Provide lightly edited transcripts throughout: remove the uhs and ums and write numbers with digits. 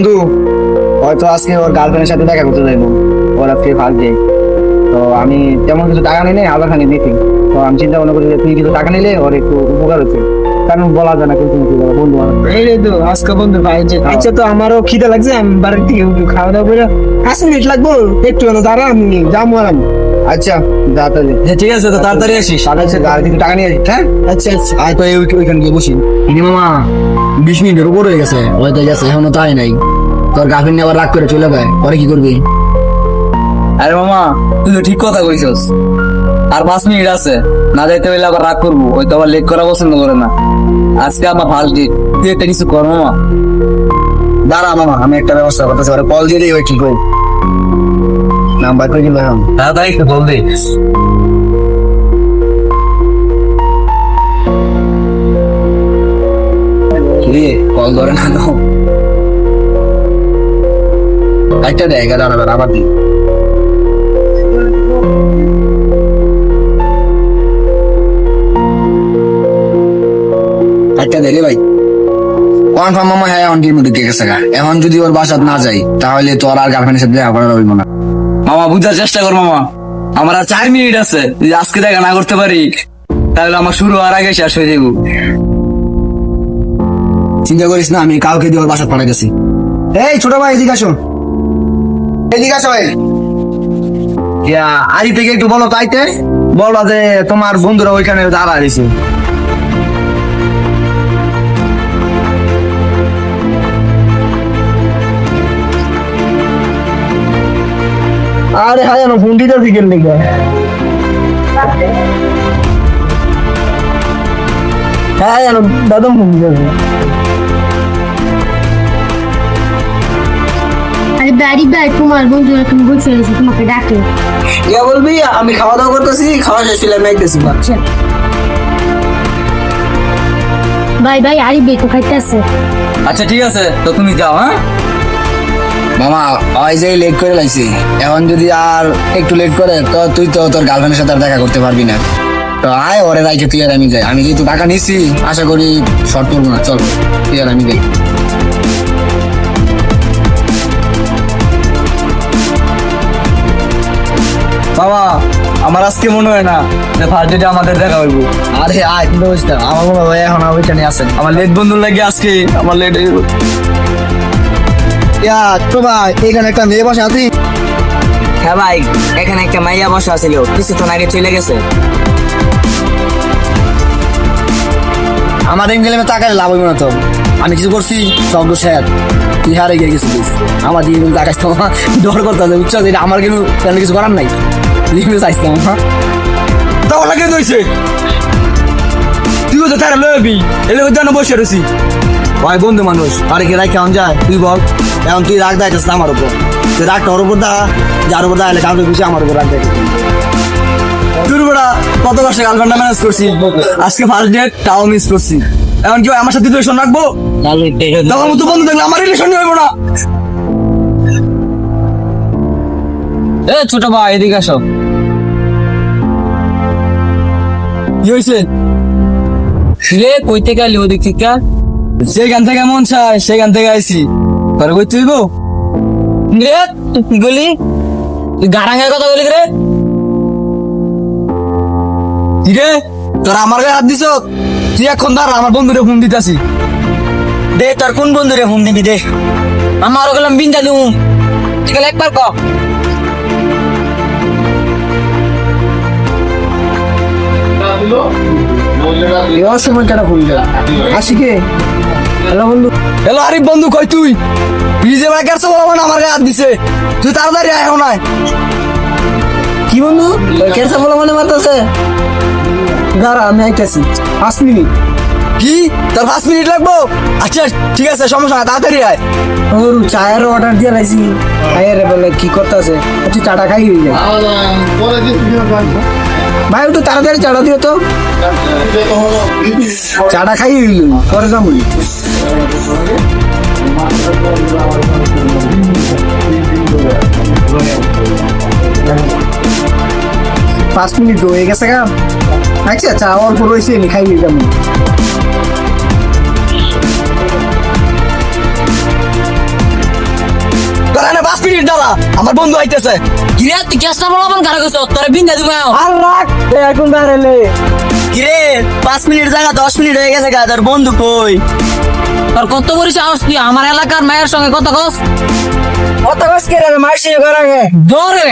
বন্ধু হয়তো আজকে ওর গার্লফ্রেন্ডের সাথে দেখা করতে যাইবো, ওর আজকে ফার্স্ট ডে। তো আমি তেমন কিছু টাকা নিলে আলাদা খানি দিতি। তো আমি চিন্তা ভাবনা করি যে তুই কিছু টাকা নিলে ওর একটু উপকার হচ্ছে, কারণ বলা যায় না কিন্তু বন্ধু এই রে তো আজকে বন্ধু ভাই যে আচ্ছা তো আমারও খিদে লাগছে, আমি বাড়ির থেকে একটু খাওয়া দাওয়া করে 5 মিনিট লাগবো, একটু দাঁড়া আমি যাবো আর আমি। আচ্ছা যা তাহলে। ঠিক আছে, তো তাড়াতাড়ি আসিস। তাহলে গাড়ি থেকে টাকা নিয়ে আসিস। হ্যাঁ আচ্ছা আচ্ছা আয় তো ওইখানে গিয়ে বসি। ইনি মামা 20 মিনিটের উপর হয়ে গেছে, হয়তো গেছে এখনো তাই নাই। তোর গার্লফ্রেন্ড আবার রাগ করে চলে যায়, পরে কি করবি? আরে মামা তুই তো ঠিক কথা কইছস, আর 5 মিনিট আছে, না যাইতে হইলে আবার রাগ করবো, ওই তো আবার লেট করা পছন্দ করে না। আজকে আমার ফার্স্ট ডেট, তুই একটা কিছু কর মামা। দাঁড়া মামা, আমি একটা ব্যবস্থা করতেছি, ওরা কল দিয়ে দিই, ওই ঠিক হয় নাম্বার করে দিল এখন। তাড়াতাড়ি একটু বল দে। কি কল ধরে না তো, একটা দেয় দাঁড়া দাঁড়া আবার দিই। একটা দেয় রে ভাই। কনফার্ম মামা? হ্যাঁ এখন টির মধ্যে গেছে গা। এখন যদি ওর বাসাত না যাই তাহলে তোর আর গার্লফ্রেন্ডের সাথে দেখা করা হইব না। মামা বুঝার চেষ্টা কর মামা, আমার আর 4 মিনিট আছে, যদি আজকে দেখা না করতে পারি তাহলে আমার শুরু হওয়ার আগে শেষ হয়ে যাবো। চিন্তা করিস না, আমি কাউকে দিয়ে ওর বাসাত পাঠাইতেছি। এই ছোট ভাই এদিকে আসো, এদিকে আসো ভাই। আজ থেকে একটু বলো তাইতে, বলো যে তোমার বন্ধুরা ওইখানে দাঁড়া দিছে। আরে হ্যাঁ জানো ফোন দিতে দিকের লেগে হ্যাঁ জানো দাদা ফোন দিতে। আরে বাড়ি বাই তোমার বন্ধুরা তুমি বসে রয়েছে, তোমাকে ডাকে। ইয়া বলবি আমি খাওয়া দাওয়া করতেছি, খাওয়া শেষ হলে আমি আইতেছি। বাই বাই আরে বেকো খাইতেছে। আচ্ছা ঠিক আছে, তো তুমি যাও। হ্যাঁ মামা ওই যে লেট করে লাইছি, এখন যদি আর একটু লেট করে তো তুই তো তোর গার্লফ্রেন্ডের সাথে আর দেখা করতে পারবি না। তো আয় ওরে রাইকে তুই আর আমি যাই, আমি যেহেতু টাকা নিচ্ছি আশা করি শর্ট করবো না। চল তুই আর আমি যাই। বাবা আমার আজকে মনে হয় না যে ফার্স্ট ডেটে আমাদের দেখা হইব। আরে আয় কিন্তু বুঝতাম আমার মনে হয় এখন ওইখানে আছেন। আমার লেট বন্ধুর লাগে আজকে আমার লেট হয়ে গেল। তো ভাই এখানে একটা মেয়ে বসে আছি। হ্যাঁ ভাই, এখানে একটা মাইয়া বসা ছিল, কিছুক্ষণ আগে চলে গেছে। আমার এমনি টাকায় লাভ হইব না তো, আমি কিছু করছি সব স্যার তুই হারে গিয়ে গেছিস। আমার দিকে কিন্তু টাকা ডর করতে হবে, বুঝছো? এটা আমার কিন্তু তেমন কিছু করার নাই, লিখে চাইছিলাম। তাও লাগে দইছে তুই তো তারা লবি এলে জানো বসে রইছি। ভাই বন্ধু মানুষ আরে কি রাখ কেমন যায় তুই বল। এখন তুই রাগ দাইতেছিস আমার উপর, তুই রাগটা ওর উপর দা, যার উপর দাঁড়ালে কাউকে খুশি আমার উপর রাগ দেয়। তোর বড়া কত কষ্ট গার্লফ্রেন্ডটা ম্যানেজ করছি, আজকে ফার্স্ট ডেট তাও মিস করছি। এখন কি আমার সাথে রিলেশন রাখবো? তখন মতো বন্ধু দেখলে আমার রিলেশন হইব না। এ ছোট ভাই এদিকে আসো। কি হয়েছে রে? কই থেকে আলি ওদিক থেকে? সেখান থেকে মন চায় সেখান থেকে আইছি। তোর কই তুইব রে? তুই কি বলি? তুই গাড়াঙ্গার কথা বলি রে? কি রে তোর আমার গায়ে হাত দিছ? তুই এখন দাঁড়া, আমার বন্ধুরে ফোন দিতেছি। দে তোর কোন বন্ধুরে ফোন দিবি দে। আমার গেলাম বিন্দা দিউ, ঠিক আছে একবার ক। সময় কেন ফোন দেয় আসি কে? হ্যালো বন্ধু। হ্যালো আরিফ বন্ধু, কই তুই? ব্রিজে ভাই কাছে বলবো না, আমার গায়ে হাত দিছে। তুই তাড়াতাড়ি আয় এখন আয়। কি বন্ধু কেসা বলা মানে মারতেছে? দাঁড়া আমি আইতেছি 5 মিনিট। কি তোর 5 মিনিট লাগবো? আচ্ছা ঠিক আছে সমস্যা না, তাড়াতাড়ি আয়। ওর চায়ের অর্ডার দিয়ে লাইছি, আরে বলে কি করতেছে? আচ্ছা চাটা খাই হয়ে যায় ভাই, একটু তাড়াতাড়ি চাটা দিও তো। চাটা খাই হইল পরে যাবো। 5 মিনিট হয়ে গেছে গা। আচ্ছা আচ্ছা অল্প রয়েছে খাই নিলাম। মিনিট দাঁড়া, আমার বন্ধু আইতেছে। কিরে তুই কেসটা বলাবন কারা কইছ তোরে বিন্দা দিব আর রাখ এখন দাঁড়ালে কিরে 5 মিনিট জায়গা 10 মিনিট হয়ে গেছে গা, তোর বন্ধু কই? তোর কত বড় সাহস তুই আমার এলাকার মায়ের সঙ্গে কথা কস কত কষ্ট করে মারছি করাগে দৌড়ে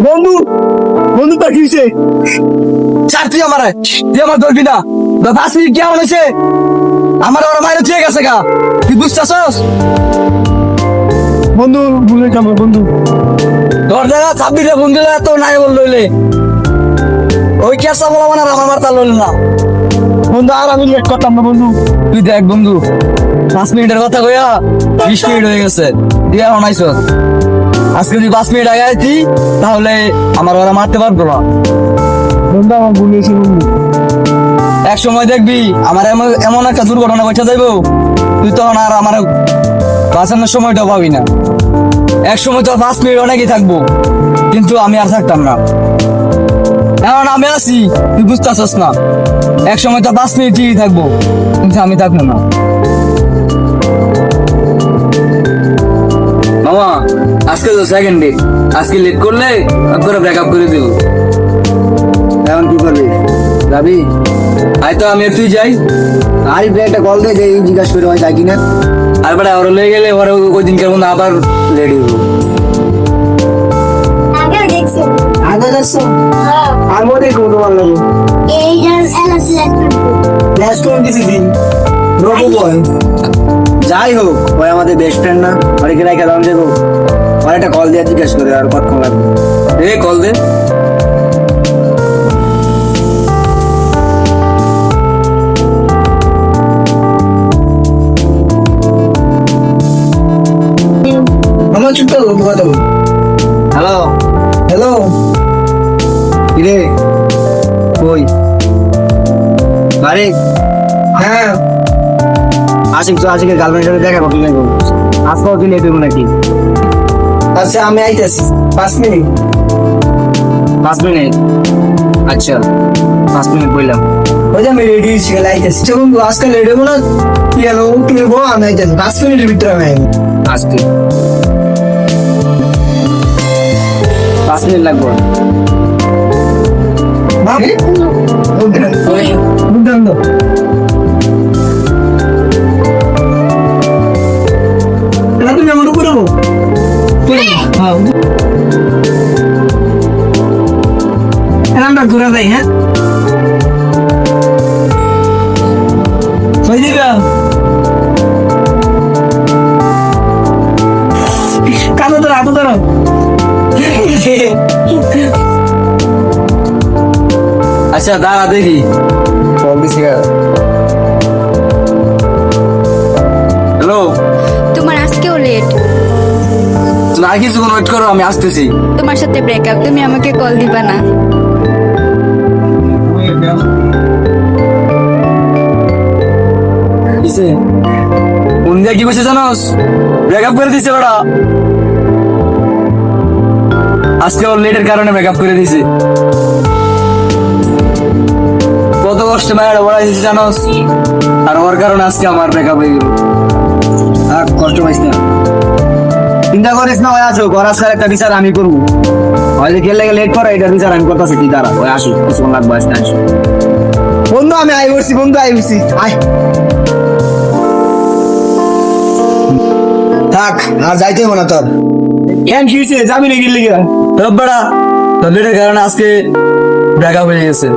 বন্ধু বন্ধু তা কি হইছে ছাড় তুই আমারে, তুই আমার ধরবি না। 5 মিনিট কেমন হয়েছে? আমার ওরা মায়ের ঠিক আছে গা, তুই বুঝতেছস? বন্ধু ভুলে যাবো বন্ধু তোর জায়গা 26 ফোন দিলে তো নাই বল লইলে ওই কেসা বলা মানে আমার মারতা লইল না। বন্ধু আর আমি লেট করতাম না বন্ধু তুই দেখ বন্ধু, 5 মিনিটের কথা কইয়া 20 মিনিট হয়ে গেছে, তুই এখন আইসস। আজকে যদি 5 মিনিট আগে আইতি তাহলে আমার ওরা মারতে পারতো না। বন্ধু আমার ভুল হয়েছে বন্ধু এক সময় দেখবি আমার এমন একটা দুর্ঘটনা ঘটে যাইব, তুই তখন আর আমার বাঁচানোর সময়টাও পাবি না। এক সময় তো 5 মিনিট অনেকই থাকবো, কিন্তু আমি আর থাকতাম না। এখন আমি আছি, তুই বুঝতেছস না। এক সময় তো 5 মিনিট ঠিকই থাকবো, কিন্তু আমি থাকবো না। মামা আজকে তো সেকেন্ড ডে, আজকে লেট করলে তোরা ব্রেকআপ করে দেবো। এখন কি করবি? যাবি? আয় তো আমি আর তুই যাই। আর একটা কল দে যে জিজ্ঞাসা করে হয় যাই কিনা। আর বেটা ওরা লেগে গেলে ওরা ওই দিনকার মধ্যে আবার রেডি হবো। আগে দেখছো আগে যাচ্ছ আর মধ্যে কোনো ভালো লাগে এই এলা সিলেক্ট করবো লাস্ট কোন দিছি দিন রবো বয় যাই হোক, ওই আমাদের বেস্ট ফ্রেন্ড না, অনেকে রেখে দাম দেবো। আর একটা কল দিয়ে জিজ্ঞাসা করে আর কতক্ষণ লাগবে। এ কল দে। আমার চুপ করো কথা বল হ্যালো, হ্যালো কিরে কই বাড়ি? হ্যাঁ আশিক তো আশিকের গার্লফ্রেন্ডের সাথে দেখা করতে নেই, আজকেও তুই লেট হইব নাকি? আচ্ছা আমি আইতেছি 5 মিনিট 5 মিনিট? আচ্ছা 5 মিনিট বললাম। ওই যে আমি রেডি হয়েছি আইতেছি বন্ধু আজকে লেট হবো না কি হলো কি হবো আমি আইতেছি 5 মিনিটের ভিতরে আমি আইবো আজকে 5 মিনিট লাগবে। ভাবি দুর্দান্ত এটা তুমি আমার উপরে হবো হ্যাঁ আমরা ঘুরে যাই হ্যাঁ কালো তোর হাতে ধরো আচ্ছা দাঁড়া দেখি। কল দিছি। হ্যালো, তোমার আজকেও লেট, তুমি আর কিছুক্ষণ ওয়েট করো, আমি আসতেছি। তোমার সাথে ব্রেকআপ, তুমি আমাকে কল দিবা না। কিসে কোন দিয়ে কি বসে জানোস? ব্রেকআপ করে দিছে ওরা। আজকে ওর লেটের কারণে ব্রেকআপ করে দিছে। কত কষ্টে মায়ের ওরা দিছে জানোস? আর ওর কারণে আজকে আমার ব্রেকআপ হয়ে গেল। আর কষ্ট পাইস না, চিন্তা করিস না। ওই আসো ঘর আজকাল একটা বিচার আমি করবো। হয়তো খেলে লেট করে এটার বিচার আমি করতেছি। কি দাঁড়া, ওই আসো কিছুক্ষণ লাগবে, আসতে আসো। বন্ধু আমি আই বসছি বন্ধু আই বসছি আয় থাক আর যাইতে হবো না তোর। কেন কি হয়েছে যাবি নাকি লিগা তোর বেড়া তোর লেটের কারণে আজকে ব্রেকআপ হয়ে গেছে।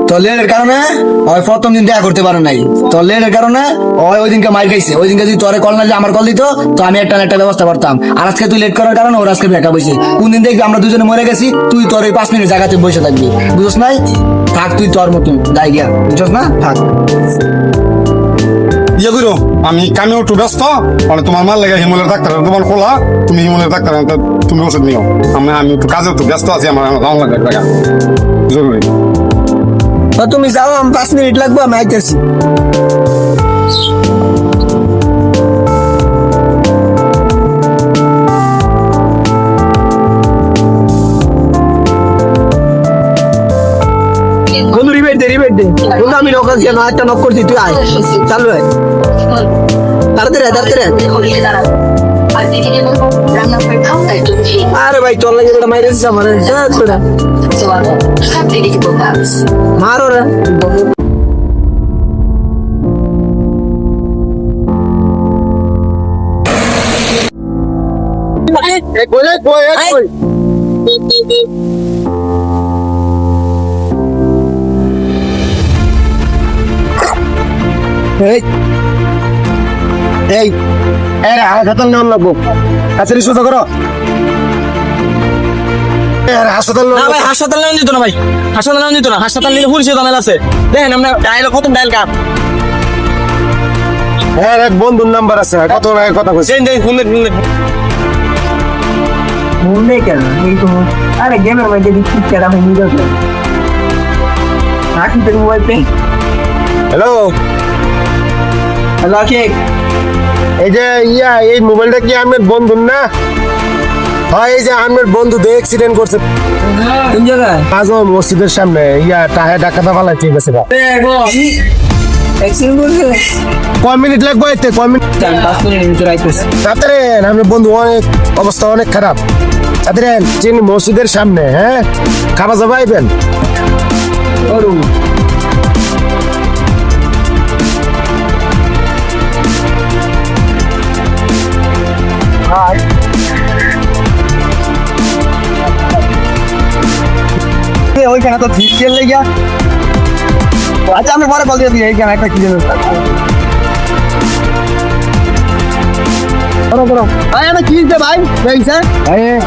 তোর লেটের কারণে ওই প্রথম দিন দেখা করতে পারে নাই। তোর লেটের কারণে ওই দিনকে মার খাইছে। ওই দিনকে যদি তোরে কল না দিয়ে আমার কল দিত তো আমি একটা না একটা ব্যবস্থা করতাম। আর আজকে তুই লেট করার কারণে ওর আজকে ব্রেকআপ হয়েছে। কোন দিন দেখবি আমরা দুজনে মরে গেছি, তুই তোর ওই 5 মিনিট জায়গাতে বসে থাকবি। বুঝছ নাই? থাক তুই তোর মতন যাই গিয়া, বুঝছ না? থাক। ইয়ে করো, আমি কামেও একটু ব্যস্ত, মানে তোমার মাল লাগে হিমলের ডাক্তার তোমার খোলা, তুমি হিমলের ডাক্তার তুমি ওষুধ নিও। আমি একটু কাজে একটু ব্যস্ত আছি, আমার যাওয়া লাগে টাকা জরুরি। তো তুমি যাও, আমি 5 মিনিট লাগবে, আমি আইতেছি। বন্ধু রিবেট দে বন্ধু, আমি নক করছি না, একটা নক করছি, তুই আয়, চালু আয়, তাড়াতাড়ি আরে ভাই তোর লাগে এটা মাইরে দিছে আমার, মারো রে। এই হাসপাতাল নেওয়ার লাগবো, আচ্ছা সুস্থ করো। হাসপাতাল না ভাই, হাসপাতাল নেওয়া যেত না ভাই, হাসপাতাল নেওয়া যেত না, হাসপাতাল নিলে পুলিশের ঝামেলা আছে। দেখেন আমরা ডায়াল কত ডায়াল কাপ এক বন্ধুর নাম্বার আছে, কত কথা কইছে। মনে কেন এই তো, আরে গেমের মধ্যে দিচ্ছি কেন আমি নিয়ে যাবো রাখি তোর মোবাইল পে। হ্যালো হ্যালো কে? এই যে এই মোবাইলটা কি আমার বন্ধুর না? হয় এই যে আমার বন্ধু অ্যাক্সিডেন্ট করছে কোন জায়গায়? আজম মসজিদের সামনে, টাহে ডাকাতা পালাইতে গেছে। অ্যাক্সিডেন্ট করছে? কয় মিনিট লাগবে এতে? কয় মিনিট? 5 মিনিটের ভিতরে আইতেছে। তাড়াতাড়ি আমার বন্ধু অনেক অবস্থা অনেক খারাপ। তাড়াতাড়ি মসজিদের সামনে, হ্যাঁ খাবার যাবা আইবেন। ওইখানে তো ঠিক খেললে গিয়া, আচ্ছা আমি পরে বলতে দিই এইখানে একটা কি যেন ভাই, আমি কি হইছে ভাই? হইছে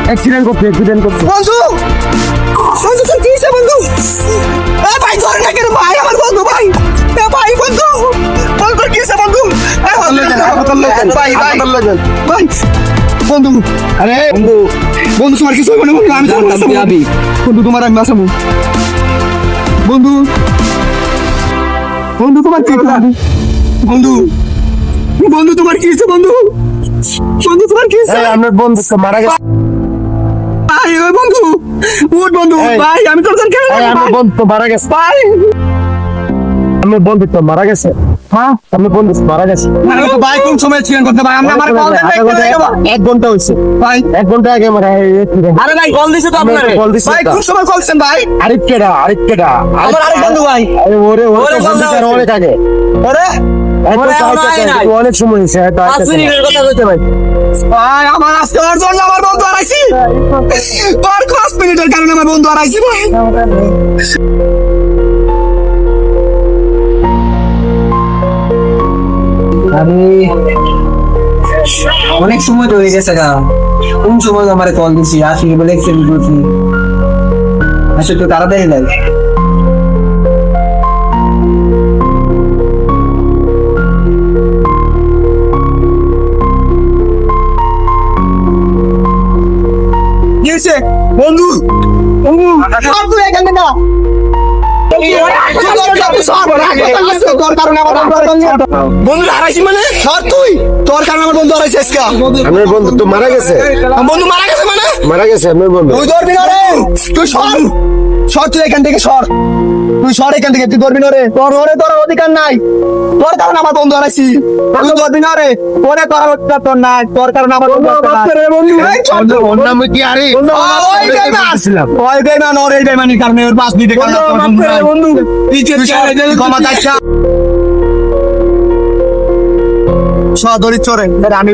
অ্যাক্সিডেন্ট করছে বন্ধু, বন্ধু তুই কি হইছে বন্ধু? এ ভাই ধরে না কেন ভাই, আমার বন্ধু ভাই, এ ভাই বন্ধু, বন্ধু কি হইছে বন্ধু? ভাই ভাই বন্ধু, আরে বন্ধু, বন্ধু তোমার কিছু হইব না বন্ধু, আমি বন্ধু তোমার আমি বাঁচাবো বন্ধু, বন্ধু তোমার কি বন্ধু, বন্ধু তোমার কি হইছে বন্ধু, বন্ধু তোমার কি হইছে? আমার বন্ধু তো মারা গেছে। ভাই ওই বন্ধু, উঠ বন্ধু, ভাই আমি তোর কেন আমার বন্ধু তো মারা গেছে ভাই, আমার বন্ধু তো মারা গেছে। হ্যাঁ আমার বন্ধু মারা গেছে। ভাই কোন সময় ছিলেন করতে ভাই, আমরা আমার কল দেন 1 ঘন্টা হইছে ভাই, 1 ঘন্টা আগে মারা আরে ভাই কল দিছে তো আপনারে। কল দিছে ভাই কোন সময় কল দিছেন ভাই? আরেকটা আমার আরেক বন্ধু ভাই, আরে ওরে ওরে ফোন বন্ধু দিছে অনেক আগে। ওরে এখন এখনো সাহায্য আয় চাই, নাই। অনেক সময় হয়েছে। 5 মিনিটের কথা কইতে ভাই। ভাই আমার আজকে ওর জন্য আমার বন্ধু হারাইছি, তোর 5 মিনিটের কারণে আমার বন্ধু হারাইছি ভাই। আমি অনেক সময় তো হয়ে গেছে গা, কোন সময় আমার কল দিছি আসি বলে এক্সিডেন্ট করছি, আসলে তো তাড়াতাড়ি লাগে। কি হয়েছে বন্ধু? বন্ধু আর তুই এখানে না, বন্ধু হারাইছি মানে ধর তুই, তোর কারণে আমার বন্ধু হারাইছে আজকে। আমার বন্ধু তো মারা গেছে। আমার বন্ধু মারা গেছে মানে মারা গেছে আমার বন্ধু। তুই ধরবি না রে, তুই সর সর, তুই এখান থেকে সর, তুই সর এখান থেকে, তুই ধরবি না রে, তোর অধিকার নাই, তোর কারণে আমার বন্ধু হারাইছি, তুই ধরবি না রে, তোর অধিকার তোর নাই, তোর কারণে আমার বন্ধু হারাইছে। ওর নাম কি? আরে ওই বেমান, ওর এই বেমানির কারণে ওর 5 মিনিটের কারণে বন্ধু ক্ষমা চাইছা সদরি চরে আমি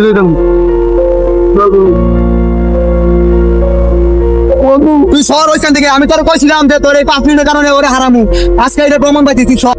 তুই সর ওইখান থেকে, আমি তোর কইছিলাম যে তোর এই 5 মিনিটের কারণে ওরে হারামু, আজকে এটা প্রমাণ পাইছি, তুই সর।